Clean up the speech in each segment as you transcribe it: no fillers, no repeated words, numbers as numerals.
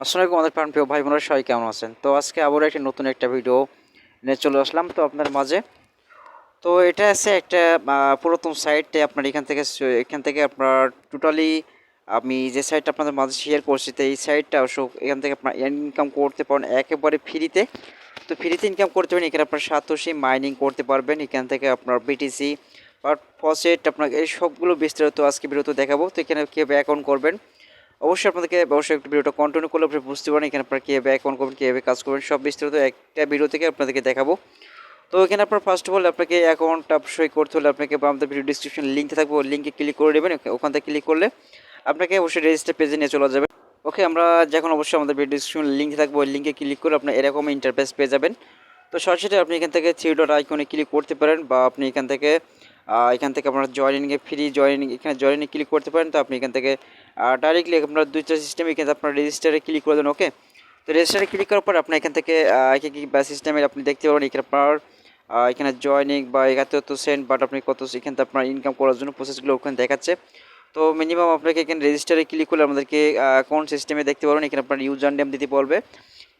আসসালামু আলাইকুম আমাদের প্রিয় ভাই বোনেরা সবাই কেমন আছেন? তো আজকে আবারও একটা নতুন একটা ভিডিও নিয়ে চলে আসলাম তো আপনার মাঝে। তো এটা আছে একটা পুরাতন সাইট আপনার এখান থেকে আপনার টোটালি আমি যে সাইটটা আপনাদের মাঝে শেয়ার করছি তো এই সাইটটা অবশ্য এখান থেকে আপনার ইনকাম করতে পারেন একেবারে ফ্রিতে। তো ফ্রিতে ইনকাম করতে পারেন এখানে আপনার সাতোশি মাইনিং করতে পারবেন এখান থেকে আপনার বিটিসি বা ফসেট আপনার এই সবগুলো বিস্তারিত আজকে ভিডিওতে দেখাবো। তো এখানে কীভাবে অ্যাকাউন্ট করবেন অবশ্যই আপনাদেরকে অবশ্যই একটু ভিডিওটা কন্টিনিউ করলে আপনি বুঝতে পারেন এখানে আপনার কীভাবে অ্যাকাউন্ট করবেন কীভাবে কাজ করবেন সব বিস্তারিত একটা ভিডিও থেকে আপনাদেরকে দেখাবো। তো এখানে আপনার ফার্স্ট অফ অল আপনাকে অ্যাকাউন্টটা অবশ্যই করতে হলে আপনাকে আমাদের ভিডিও ডিসক্রিপশন লিঙ্কে থাকবে ওই লিঙ্কে ক্লিক করে দেবেন। ওখান থেকে ক্লিক করলে আপনাকে অবশ্যই রেজিস্টার পেজে নিয়ে চলে যাবে। ওকে, আমরা যখন অবশ্যই আমাদের ভিডিও ডিসক্রিপশন লিঙ্কে থাকবে ওই লিঙ্কে ক্লিক করে আপনার এরকম ইন্টারফেস পেয়ে যাবেন। তো সরাসরি আপনি এখান থেকে থ্রি ডট আইকনে ক্লিক করতে পারেন বা আপনি এখান থেকে আপনার জয়েনিংয়ে ফ্রি জয়েনিং এখানে জয়েনিং ক্লিক করতে পারেন। তো আপনি এখান থেকে ডাইরেক্টলি আপনার দুইটা সিস্টেমে এখানে আপনার রেজিস্টারে ক্লিক করে দেন। ওকে, তো রেজিস্টারে ক্লিক করার পর আপনি এখান থেকে কি সিস্টেমে আপনি দেখতে পাবেন এখানে আপনার এখানে জয়েনিং বা এত সেন্ট বাট আপনি কত এখান থেকে আপনার ইনকাম করার জন্য প্রসেসগুলো ওখানে দেখাচ্ছে। তো মিনিমাম আপনাকে এখানে রেজিস্টারে ক্লিক করলে আমাদেরকে কোন সিস্টেমে দেখতে পারবেন এখানে আপনার ইউজার নেম দিতে বলবে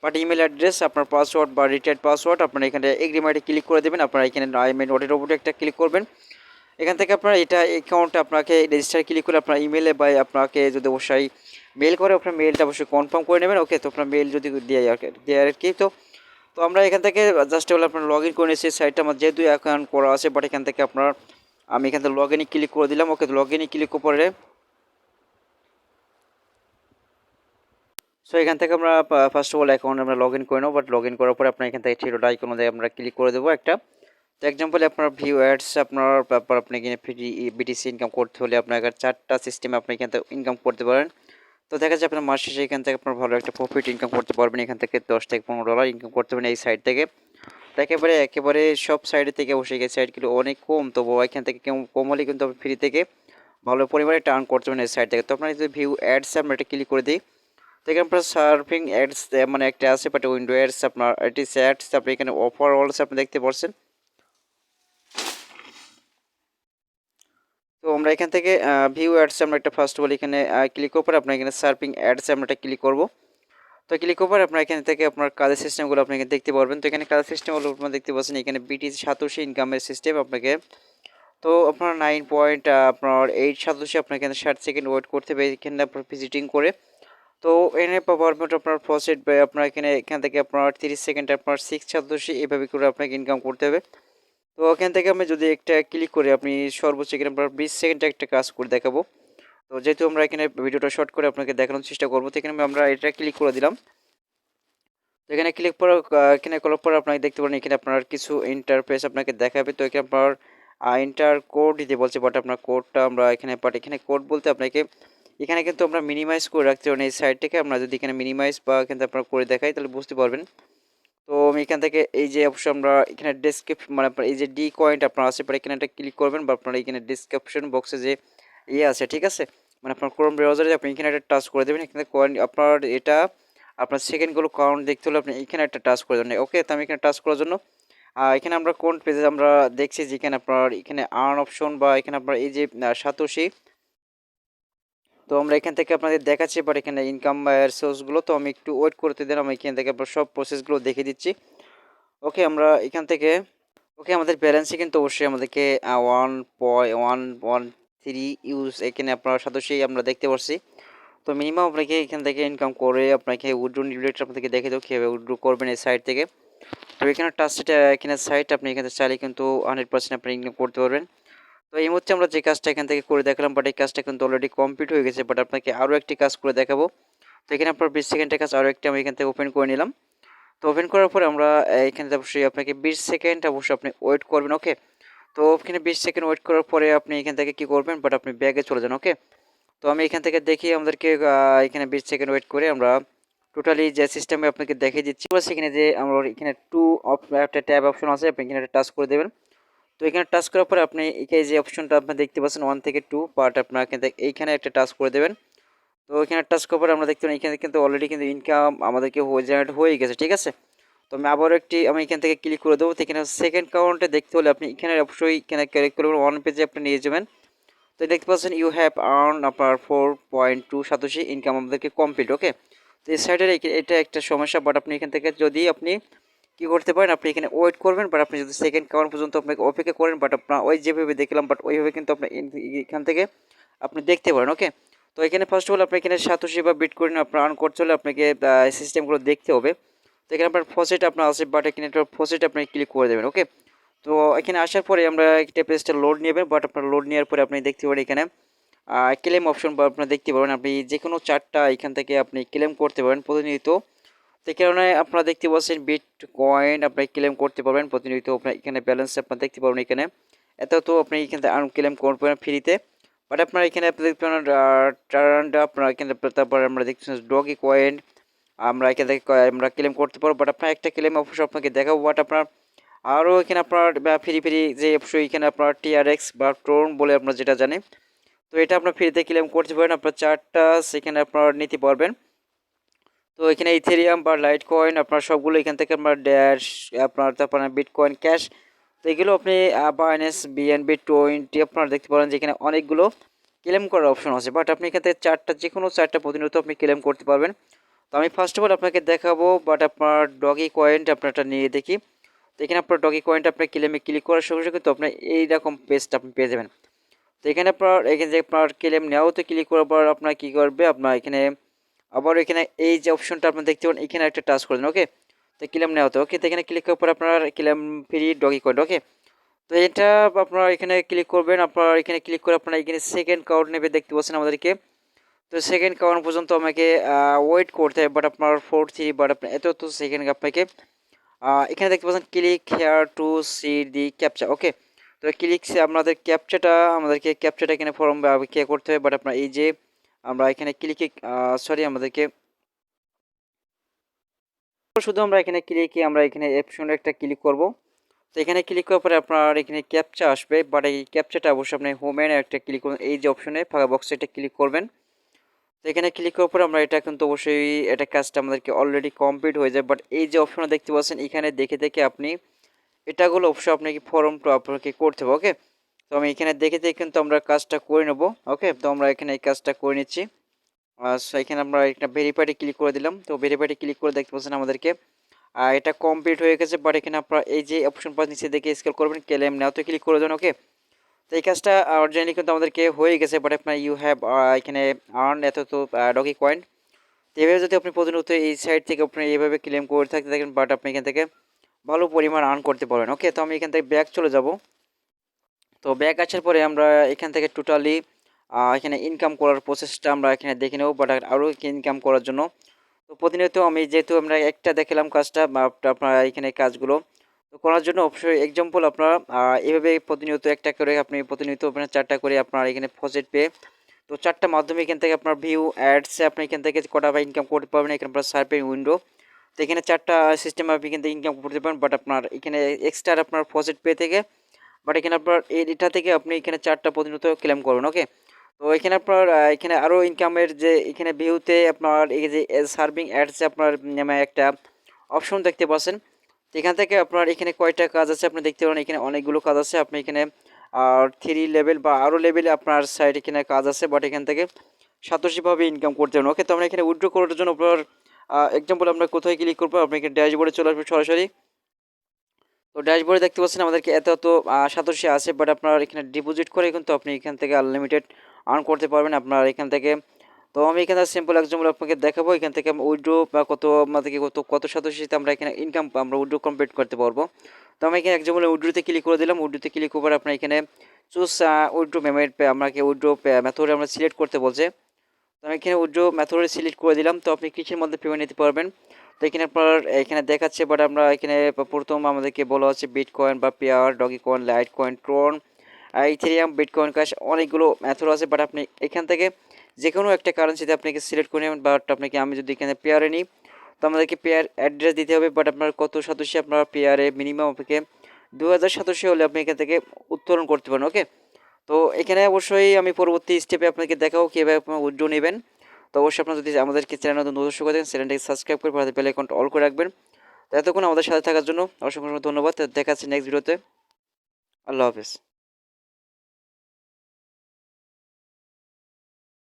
বাট ইমেল অ্যাড্রেস আপনার পাসওয়ার্ড বা রিটায়ার্ড পাসওয়ার্ড আপনারা এখানে এগ্রিমেন্টে ক্লিক করে দেবেন। আপনারা এখানে আই মিন ওটির ওপরে একটা ক্লিক করবেন। এখান থেকে আপনার এটা অ্যাকাউন্টে আপনাকে রেজিস্টার ক্লিক করে আপনার ইমেলে বা আপনাকে যদি অবশ্যই মেল করে আপনার মেলটা অবশ্যই কনফার্ম করে নেবেন। ওকে, তো আপনার মেল যদি দেয় আর কি। তো তো আমরা এখান থেকে জাস্ট হলে আপনার লগ ইন করে নিয়েছি সাইটটা আমার যেহেতু অ্যাকাউন্ট করা আছে বাট এখান থেকে আপনার আমি এখান থেকে লগ ইনে ক্লিক করে দিলাম। ওকে, তো লগ ইনে ক্লিক করে সো এখান থেকে আমরা ফার্স্ট অফ অল অ্যাকাউন্ট আমরা লগ ইন করে নেবো বাট লগ ইন করার পরে আপনার এখান থেকে থ্রি ডট আইকন আমরা ক্লিক করে দেবো একটা। তো এক্সাম্পল আপনার ভিউ অ্যাডস আপনার ব্যাপার আপনি এখানে ফ্রি বিটিসি ইনকাম করতে হলে আপনার চারটা সিস্টেমে আপনি এখান থেকে ইনকাম করতে পারেন। তো দেখা যাচ্ছে আপনার মাস শেষে এখান থেকে আপনার ভালো একটা প্রফিট ইনকাম করতে পারবেন এখান থেকে 10 থেকে 15 ডলার ইনকাম করতে পারবেন এই সাইট থেকে। তো একেবারে সব সাইড থেকে অবশ্যই এই সাইটগুলো অনেক কম, তবু এখান থেকে কম হলে কিন্তু আপনি ফ্রি থেকে ভালো পরিমাণে টার্ন করতে পারেন এই সাইট থেকে। তো আপনার যদি ভিউ অ্যাডস আমরা এটা ক্লিক করে দিই তো এখানে আপনার সার্ফিং অ্যাডস মানে একটা আছে বাট উইন্ডো অ্যাডস আপনার এটি অ্যাডস আপনি এখানে অফার অলস আপনি দেখতে পাচ্ছেন। তো আমরা এখান থেকে ভিউ অ্যাডস আমরা একটা ফার্স্ট অফ অল এখানে ক্লিক করার পর আপনার এখানে সার্ফিং অ্যাডস আমরা একটা ক্লিক করব। তো ক্লিক করার পর আপনার এখান থেকে আপনার কাজের সিস্টেমগুলো আপনি এখানে দেখতে পারবেন। তো এখানে কাজের সিস্টেমগুলো আপনারা দেখতে পাচ্ছেন এখানে বিটি সাতোশি ইনকামের সিস্টেম আপনাকে। তো আপনার 9.8 সাতোশি আপনার এখানে 60 সেকেন্ড ওয়েট করতে হবে এখানে আপনার ভিজিটিং করে। তো এনে পারবেন আপনার প্রসেট আপনার এখান থেকে আপনার 30 সেকেন্ড আপনার 6 সাতোশি এভাবে করে আপনাকে ইনকাম করতে হবে। তো এখান থেকে আমি যদি একটা ক্লিক করি আপনি সর্বোচ্চ এখানে আপনার 20 সেকেন্ড একটা কাজ করে দেখাবো। তো যেহেতু আমরা এখানে ভিডিওটা শর্ট করে আপনাকে দেখানোর চেষ্টা করবো তো এখানে আমরা এটা ক্লিক করে দিলাম। তো এখানে ক্লিক করে এখানে করার পর আপনাকে দেখতে পারেন এখানে আপনার কিছু ইন্টারফেস আপনাকে দেখাবে। তো এখানে আপনার ইন্টার কোড দিতে বলছে বাট আপনার কোডটা আমরা এখানে কোড বলতে আপনাকে এখানে কিন্তু আমরা মিনিমাইজ করে রাখতে পারেন এই সাইটটাকে। আমরা যদি এখানে মিনিমাইজ বা এখানে আপনার করে দেখাই তাহলে বুঝতে পারবেন। তো আমি এখান থেকে এই যে অবশ্যই আমরা এখানে ডেসক্রিপশন মানে আপনার এই যে ডি কয়েন্ট আপনার আছে পরে এখানে একটা ক্লিক করবেন বা আপনার এখানে ডিসক্রিপশন বক্সে যে আছে ঠিক আছে, মানে আপনার ক্রোম ব্রাউজারে আপনি এখানে একটা টাচ করে দেবেন। এখানে কয়েন আপনার এটা আপনার সেকেন্ডগুলো কাউন্ট দেখতে হলে আপনি এখানে একটা টাচ করে দেবেন। ওকে, তো আমি এখানে টাচ করার জন্য এখানে আমরা কোন পেজে আমরা দেখছি যেখানে আপনার এখানে আর্ন অপশন বা এখানে আপনার এই যে সাতোশি। তো আমরা এখান থেকে আপনাদের দেখাচ্ছি বাট এখানে ইনকাম সোর্সগুলো তো আমি একটু ওয়েট করতে দেন, আমি এখান থেকে আপনার সব প্রসেসগুলো দেখিয়ে দিচ্ছি। ওকে, আমরা এখান থেকে আমাদের ব্যালেন্সে কিন্তু অবশ্যই আমাদেরকে 1.113 ইউজ এখানে আপনার সাতোশি আমরা দেখতে পাচ্ছি। তো মিনিমাম আপনাকে এখান থেকে ইনকাম করে আপনাকে উইথড্র রিলেটেড আপনাদেরকে দেখে দেবো কীভাবে উইথড্র করবেন এই সাইট থেকে। তো এখানে টাচটা এখানে সাইট আপনি এখানে চাইলে কিন্তু 100% আপনি ইনকাম করতে পারবেন। তো এই মুহূর্তে আমরা যে কাজটা এখান থেকে করে দেখালাম বাট এই কাজটা কিন্তু অলরেডি কমপ্লিট হয়ে গেছে বাট আপনাকে আরও একটি কাজ করে দেখাবো। তো এখানে আপনার 20 সেকেন্ডের কাজ আরও একটি আমি এখান থেকে ওপেন করে নিলাম। তো ওপেন করার পরে আমরা এখানে অবশ্যই আপনাকে 20 সেকেন্ড অবশ্যই আপনি ওয়েট করবেন। ওকে, তো এখানে 20 সেকেন্ড ওয়েট করার পরে আপনি এখান থেকে কি করবেন বাট আপনি ব্যাগে চলে যান। ওকে, তো আমি এখান থেকে দেখি আমাদেরকে এখানে 20 সেকেন্ড ওয়েট করে আমরা টোটালি যে সিস্টেমে আপনাকে দেখিয়ে দিচ্ছি সেখানে যে আমরা এখানে একটা ট্যাব অপশন আছে আপনি এখানে টাচ করে দেবেন। তো এখানে টাচ করার পরে আপনি এই যে অপশনটা আপনি দেখতে পাচ্ছেন 1 থেকে 2 পার্ট আপনার এখান থেকে এইখানে একটা টাচ করে দেবেন। তো এখানে টাচ করার পরে আমরা দেখতে পাই এখানে কিন্তু অলরেডি কিন্তু ইনকাম আমাদেরকে জেনারেট হয়ে গেছে ঠিক আছে। তো আমি আবারও আমি এখান থেকে ক্লিক করে দেবো। তো এখানে সেকেন্ড কাউন্টে দেখতে হলে আপনি এখানে অবশ্যই এখানে ক্লিক করবেন, ওয়ান পেজে আপনি নিয়ে যাবেন। তো দেখতে পাচ্ছেন ইউ হ্যাভ আর্ন আপনার 4.2 সাতোশি ইনকাম আমাদেরকে কমপ্লিট। ওকে, তো এই সাইডের এটা একটা সমস্যা, বাট আপনি এখান থেকে যদি আপনি কী করতে পারেন, আপনি এখানে ওয়েট করবেন, বাট আপনি যদি সেকেন্ড কাউন্ট পর্যন্ত আপনাকে অপেক্ষা করেন, বাট আপনার ওই যেভাবে দেখলাম, বাট ওইভাবে কিন্তু আপনি এখান থেকে আপনি দেখতে পারেন। ওকে, তো এখানে ফার্স্ট অফ অল আপনি এখানে সাতোশি বা বিটকয়েন আপনার আর্ন করতে হলে আপনাকে সিস্টেমগুলো দেখতে হবে। তো এখানে আপনার ফসেট আপনার আছে, বাট এখানে একটা ফসেট আপনি ক্লিক করে দেবেন। ওকে, তো এখানে আসার পরে আমরা একটা পেজটা লোড নেবেন, বাট আপনার লোড নেওয়ার পরে আপনি দেখতে পারেন এখানে ক্লেম অপশন বা আপনার দেখতে পাবেন, আপনি যে কোনো চারটা এখান থেকে আপনি ক্লেম করতে পারেন প্রতিনিয়ত। তো এই কারণে আপনারা দেখতে পাচ্ছেন বিটকয়েন আপনি ক্লেম করতে পারবেন প্রতিনিয়ত। আপনার এখানে ব্যালেন্স আপনার দেখতে পাবেন এখানে এত, তো আপনি এখান থেকে আর্ন ক্লেম করবেন ফ্রিতে। বাট আপনার এখানে আপনি দেখতে পারেন টার্নটা আপনার এখানে, তারপরে আমরা দেখতেছেন ডগি কয়েন আমরা এখান থেকে আমরা ক্লেম করতে পারবো। বাট আপনার একটা ক্লেম অবশ্যই আপনাকে দেখাবো, বাট আপনার আরও এখানে আপনার ফ্রি ফ্রি যে অবশ্যই এখানে আপনার টিআরএক্স বা ট্রোন বলে আপনার যেটা জানেন, তো এটা আপনার ফ্রিতে ক্লেম করতে পারেন। আপনার চারটা সেখানে আপনার নিতে পারবেন। তো এখানে ইথেরিয়াম বা লাইট কয়েন আপনার সবগুলো এখান থেকে আপনার ড্যাশ আপনার, তারপর বিটকয়েন ক্যাশ, তো এগুলো আপনি বাইন্যান্স BNB20 আপনারা দেখতে পারেন যে এখানে অনেকগুলো ক্লেম করার অপশন আছে। বাট আপনি এখান থেকে চারটা, যে কোনো চারটা প্রতিনিয়ত আপনি ক্লেম করতে পারবেন। তো আমি ফার্স্ট অফ অল আপনাকে দেখাবো, বাট আপনার ডগি কয়েনটা আপনারটা নিয়ে দেখি। তো এখানে আপনার ডগি কয়েনটা আপনার ক্লেমে ক্লিক করার সঙ্গে সঙ্গে কিন্তু আপনার এইরকম পেজটা আপনি পেয়ে যাবেন। তো এখানে আপনার এখানে যে আপনার ক্লেম নেওয়াও তো ক্লিক করার পর আপনার কী করবে, আপনার এখানে আবার এখানে এই যে অপশনটা আপনি দেখতে পারেন এখানে একটা টাচ করে দিন। ওকে, তো ক্লেম নেওয়া হতো। ওকে, তো এখানে ক্লিক করার পর আপনার ক্লেম ফ্রি ডগি কয়েন। ওকে, তো এটা আপনার এখানে ক্লিক করবেন, আপনার এখানে ক্লিক করে আপনার এখানে সেকেন্ড কাউন্ট নেবে দেখতে পাচ্ছেন আমাদেরকে। তো সেকেন্ড কাউন্ট পর্যন্ত আমাকে ওয়েট করতে হবে, বাট আপনার 43, বাট আপনার এত তো সেকেন্ড আপনাকে এখানে দেখতে পাচ্ছেন click here to see the captcha. Okay, তো ক্লিক আপনাদের ক্যাপচাটা আমাদেরকে ক্যাপচাটা এখানে ফর্ম কে করতে হবে, বাট আপনার এই যে আমরা এখানে ক্লিকে সরি আমাদেরকে শুধু আমরা এখানে ক্লিকে আমরা এখানে অপশন একটা ক্লিক করব। তো এখানে ক্লিক করার পরে আপনার এখানে ক্যাপচা আসবে, বাট এই ক্যাপচাটা অবশ্যই আপনি হোমের একটা ক্লিক করুন, এই যে অপশনে ফাঁকা বক্সে এটা ক্লিক করবেন। তো এখানে ক্লিক করার পরে আমরা এটা কিন্তু অবশ্যই এটা কাজটা আমাদেরকে অলরেডি কমপ্লিট হয়ে যায়, বাট এই যে অপশনে দেখতে পাচ্ছেন এখানে দেখে দেখে আপনি এটাগুলো অবশ্যই আপনাকে ফর্মটা আপনাকে করতে হবে। ওকে, তো আমি এখানে দেখে দেখে কিন্তু আমরা কাজটা করে নেব। ওকে, তো আমরা এখানে এই কাজটা করে নিচ্ছি। সো এখানে আমরা একটা ভেরিফাইডে ক্লিক করে দিলাম। তো ভেরিফাইডে ক্লিক করে দেখতে পাচ্ছেন আমাদেরকে এটা কমপ্লিট হয়ে গেছে, বাট এখানে আপনারা এই যে অপশন পাঁচ নিচে দেখে স্কেল করবেন, ক্লেম নাওতে ক্লিক করে দেবেন। ওকে, তো এই কাজটা অরিজিনালি কিন্তু আমাদেরকে হয়ে গেছে, বাট আপনার ইউ হ্যাভ এখানে আর্ন এত তো ডগি কয়েন। তো এভাবে যদি আপনি প্রতিনিয়ত এই সাইড থেকে আপনি এইভাবে ক্লেম করে থাকতে থাকেন, বাট আপনি এখান থেকে ভালো পরিমাণ আর্ন করতে পারবেন। ওকে, তো আমি এখান থেকে ব্যাক চলে যাব। তো ব্যাক আসার পরে আমরা এখান থেকে টোটালি এখানে ইনকাম করার প্রসেসটা আমরা এখানে দেখে নেব, বাট আরও ইনকাম করার জন্য তো প্রতিনিয়ত আমি যেহেতু আমরা একটা দেখালাম কাজটা বা আপনার এখানে কাজগুলো তো করার জন্য অবশ্যই এক্সাম্পল আপনারা এভাবে প্রতিনিয়ত একটা করে আপনি প্রতিনিয়ত আপনার চারটা করে আপনার এখানে ফসেট পেয়ে, তো চারটা মাধ্যমে এখান থেকে আপনার ভিউ অ্যাডসে আপনি এখান থেকে কটা বা ইনকাম করতে পারবেন। এখানে আপনার সার্ভে উইন্ডো, তো এখানে চারটা সিস্টেম আপনি এখান থেকে ইনকাম করতে পারেন, বাট আপনার এখানে এক্সট্রা আপনার ফসেট পে থেকে, বাট এখানে আপনার এটা থেকে আপনি এখানে চারটা প্রতিনিয়ত ক্লেম করবেন। ওকে, তো এখানে আপনার এখানে আরও ইনকামের যে এখানে ভিউতে আপনার এই যে সার্ভিং অ্যাডসে আপনার নামে একটা অপশন দেখতে পাচ্ছেন। তো এখান থেকে আপনার এখানে কয়টা কাজ আছে আপনি দেখতে পারেন, এখানে অনেকগুলো কাজ আছে। আপনি এখানে 3 লেভেল বা আরও লেভেলে আপনার সাইড এখানে কাজ আছে, বাট এখান থেকে সাতোশিভাবে ইনকাম করতে পারেন। ওকে, তো আমরা এখানে উইথড্র করার জন্য আপনার এক্সাম্পল আমরা কোথায় ক্লিক করবো, আপনি এখানে ড্যাশবোর্ডে চলে আসবে সরাসরি। তো ড্যাশবোর্ডে দেখতে পাচ্ছেন আমাদেরকে এত তো সাতোশি আছে, বাট আপনার এখানে ডিপোজিট করে কিন্তু আপনি এখান থেকে আনলিমিটেড আর্ন করতে পারবেন আপনার এখান থেকে। তো আমি এখানে সিম্পল এক্সাম্পল আপনাকে দেখাবো, এখান থেকে উইথড্র বা কত আমাদেরকে কত সাতোশিতে আমরা এখানে ইনকাম আমরা উইথড্র কমপ্লিট করতে পারবো। তো আমি এখানে এক্সাম্পল উইথড্রোতে ক্লিক করে দিলাম। উইথড্রোতে ক্লিক করে আপনার এখানে চুজ উইথড্রো পেমেন্ট আমাকে উইথড্রো মেথড আমরা সিলেক্ট করতে বলছে। তো আমি এখানে উইথড্রো মেথডে সিলেক্ট করে দিলাম। তো আপনি কিসের মধ্যে পেমেন্ট নিতে পারবেন, তো এখানে আপনার এখানে দেখাচ্ছে, বাট আমরা এখানে প্রথম আমাদেরকে বলা হচ্ছে বিটকয়েন বা পেয়ার, Dogecoin, Litecoin, Tron, Ethereum, bitcoin cash, অনেকগুলো মেথড আছে। বাট আপনি এখান থেকে যে কোনো একটা কারেন্সিতে আপনাকে সিলেক্ট করে নেবেন। বাট আপনাকে আমি যদি এখানে পেয়ারে নিই, তো আমাদেরকে পেয়ার অ্যাড্রেস দিতে হবে, বাট আপনার কত সাতোশি আপনার পেয়ারে মিনিমাম আপনাকে 2000 সাতোশি হলে আপনি এখান থেকে উত্তোলন করতে পারেন। ওকে, তো এখানে অবশ্যই আমি পরবর্তী স্টেপে আপনাকে দেখাবো কীভাবে আপনার উইথড্র নেবেন। তো অবশ্যই আপনার যদি আমাদেরকে চ্যানেল নতুন দর্শক করে থাকেন, চ্যানেলটাকে সাবস্ক্রাইব করে পাশে বেল আইকনটা অল করে রাখবেন। তো এতক্ষণ আমাদের সাথে থাকার জন্য অসংখ্য ধন্যবাদ। দেখা যাচ্ছে নেক্সট ভিডিওতে। আল্লাহ হাফেজ।